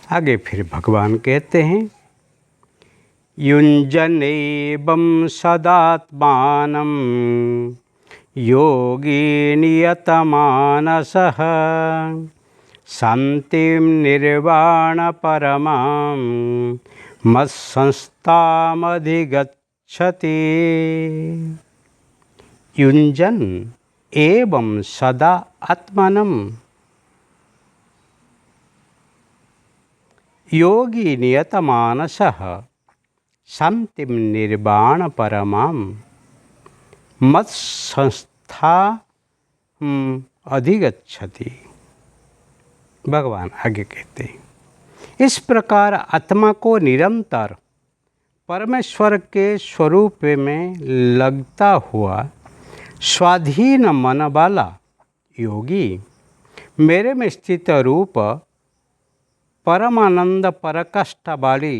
आगे फिर भगवान कहते हैं, युञ्जन्नेवं सदात्मानं योगी नियतमानसः शान्तिं निर्वाणपरमां मत्संस्थामधिगच्छति। युञ्जन् एवं सदा आत्मनं योगी नियतमानसः शान्तिं निर्वाणपरमां मत्संस्थाम् अधिगच्छति। भगवान आगे कहते हैं, इस प्रकार आत्मा को निरंतर परमेश्वर के स्वरूप में लगता हुआ स्वाधीन मन वाला योगी मेरे में स्थित रूप परमानंद पराकाष्ठा वाली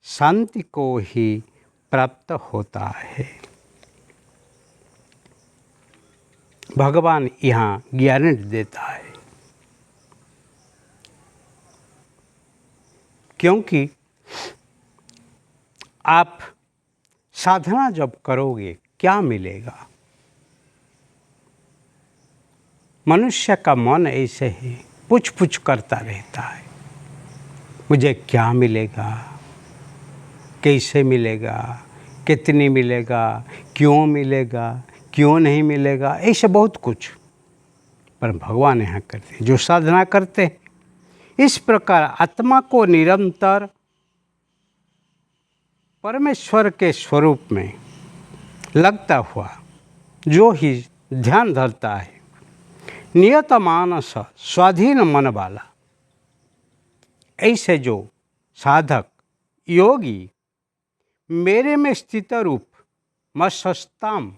शांति को ही प्राप्त होता है। भगवान यहाँ गारंटी देता है, क्योंकि आप साधना जब करोगे क्या मिलेगा। मनुष्य का मन ऐसे ही पूछ पूछ करता रहता है, मुझे क्या मिलेगा, कैसे मिलेगा, कितनी मिलेगा, क्यों मिलेगा, क्यों नहीं मिलेगा, ऐसे बहुत कुछ। पर भगवान यहाँ करते हैं, जो साधना करते हैं, इस प्रकार आत्मा को निरंतर परमेश्वर के स्वरूप में लगता हुआ जो ही ध्यान धरता है, नियत मानस स्वाधीन मन वाला, ऐसे जो साधक योगी मेरे में स्थित रूप मत्संस्थाम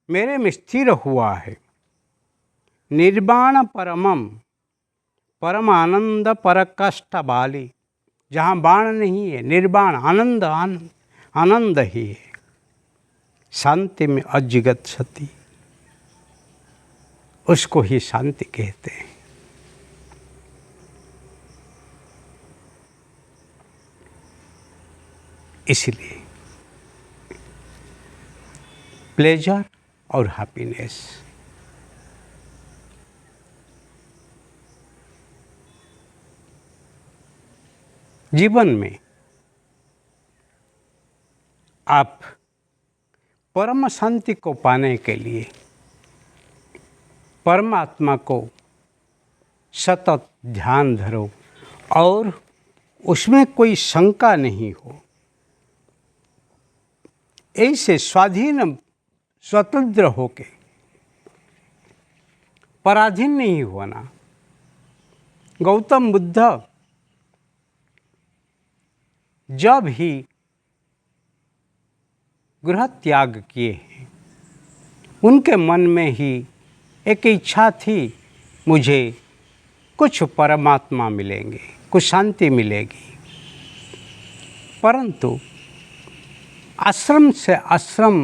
मेरे में स्थिर हुआ है, निर्वाण परमम परमानंद पराकाष्ठा वाली, जहाँ बाण नहीं है, निर्वाण आनंद आनंद आनंद ही है, शांति में अधिगच्छति, उसको ही शांति कहते हैं। इसलिए प्लेजर और हैप्पीनेस जीवन में आप परम शांति को पाने के लिए परमात्मा को सतत ध्यान धरो और उसमें कोई शंका नहीं हो, ऐसे स्वाधीन स्वतंत्र होके पराधीन नहीं होना। गौतम बुद्ध जब ही गृह त्याग किए हैं, उनके मन में ही एक इच्छा थी, मुझे कुछ परमात्मा मिलेंगे, कुछ शांति मिलेगी। परंतु आश्रम से आश्रम,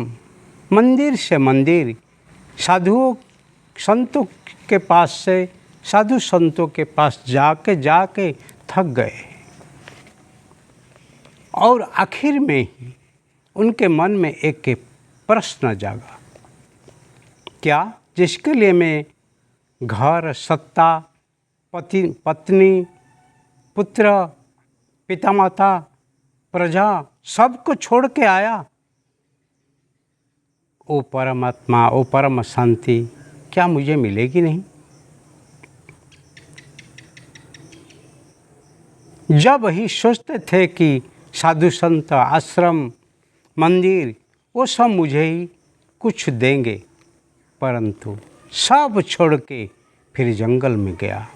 मंदिर से मंदिर, साधुओं संतों के पास से साधु संतों के पास जाके थक गए और आखिर में ही उनके मन में एक प्रश्न जागा, क्या जिसके लिए मैं घर, सत्ता, पत्नी, पुत्र, पिता माता, प्रजा सब को छोड़ के आया, वो परमात्मा, वो परम शांति क्या मुझे मिलेगी नहीं? जब ही सोचते थे कि साधु संत, आश्रम, मंदिर वो सब मुझे ही कुछ देंगे, परंतु सब छोड़ के फिर जंगल में गया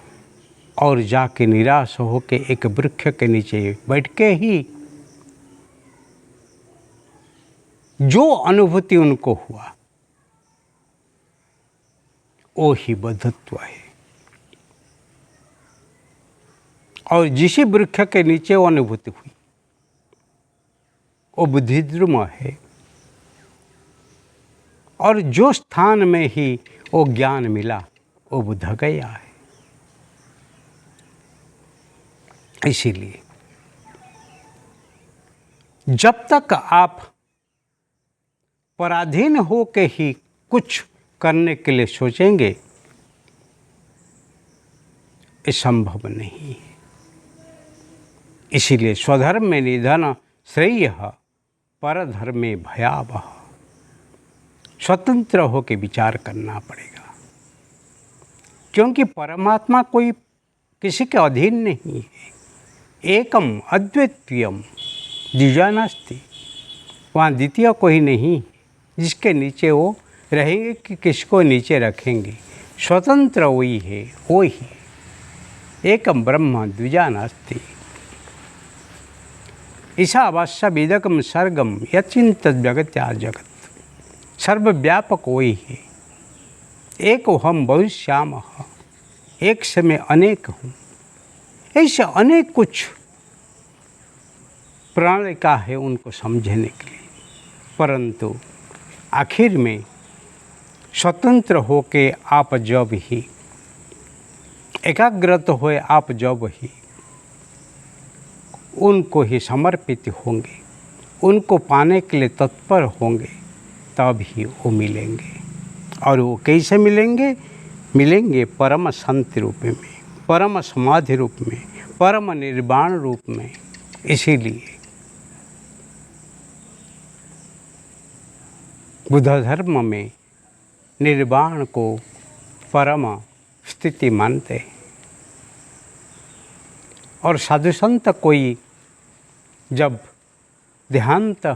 और जाके निराश होके एक वृक्ष के नीचे बैठ के ही जो अनुभूति उनको हुआ वो ही बद्धत्व है। और जिस वृक्ष के नीचे वो अनुभूति हुई वो बुद्धिद्रुम है, और जो स्थान में ही वो ज्ञान मिला वो बुद्ध गया है। इसीलिए जब तक आप पराधीन हो के ही कुछ करने के लिए सोचेंगे, ये संभव नहीं है। इसीलिए स्वधर्म में निधन श्रेयः परधर्मे भयावह। स्वतंत्र हो के विचार करना पड़ेगा, क्योंकि परमात्मा कोई किसी के अधीन नहीं है। एकम अद्वितीयम द्विजा नास्ति। वहाँ द्वितीय कोई नहीं जिसके नीचे वो रहेंगे कि किसको नीचे रखेंगे। स्वतंत्र वही है, वो ही एकम ब्रह्म द्विजा नास्ति। ईशावास्य वेदकम सर्गम यचिंत जगत्या जगत। सर्वव्यापक वही है। एक हम बहुश्याम, एक से मैं अनेक हूँ। ऐसे अनेक कुछ प्रणालिका है उनको समझने के लिए, परंतु आखिर में स्वतंत्र होके आप जब ही एकाग्रत होए, आप जब ही उनको ही समर्पित होंगे, उनको पाने के लिए तत्पर होंगे, तब ही वो मिलेंगे। और वो कैसे मिलेंगे? मिलेंगे परम शांति रूप में, परम समाधि रूप में, परम निर्वाण रूप में। इसीलिए बुद्ध धर्म में निर्वाण को परम स्थिति मानते हैं। और साधु संत कोई जब देहांत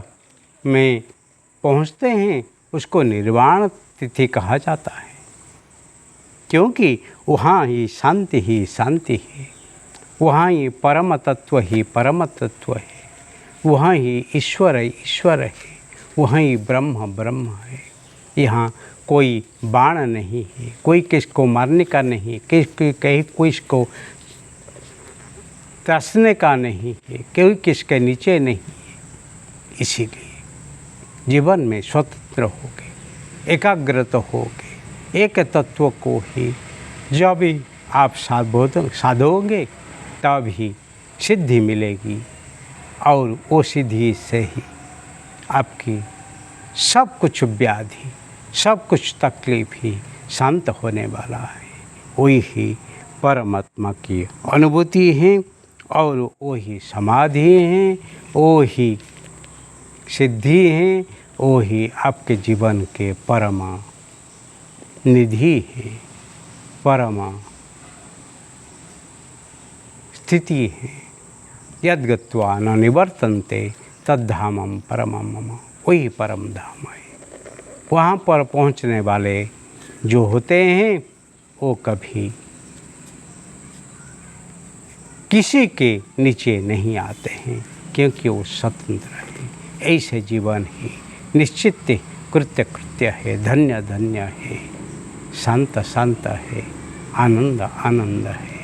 में पहुँचते हैं, उसको निर्वाण तिथि कहा जाता है, क्योंकि वहाँ ही शांति है, वहाँ ही परम तत्व है, वहाँ ही ईश्वर है, वहाँ ही ब्रह्म है। यहाँ कोई बाण नहीं है, कोई किसको मारने का नहीं, किसको त्रसने का नहीं है, कोई किसके नीचे नहीं है। इसीलिए जीवन में स्वतंत्र होके, एकाग्रत होके, एक तत्व को ही जब भी आप साधोगे तब ही सिद्धि मिलेगी। और वो सिद्धि से ही आपकी सब कुछ व्याधि, सब कुछ तकलीफ ही शांत होने वाला है। वही ही परमात्मा की अनुभूति है, और वो ही समाधि है, वो ही सिद्धि है, वो ही आपके जीवन के परम निधि है, परम स्थिति है। यद गत्वा न निवर्तन्ते तद्धामम परमम मम। वही परम धाम है। वहाँ पर पहुँचने वाले जो होते हैं वो कभी किसी के नीचे नहीं आते हैं, क्योंकि वो स्वतंत्र है। ऐसे जीवन ही निश्चित कृत्य है, धन्य है, शांत है, आनंद है।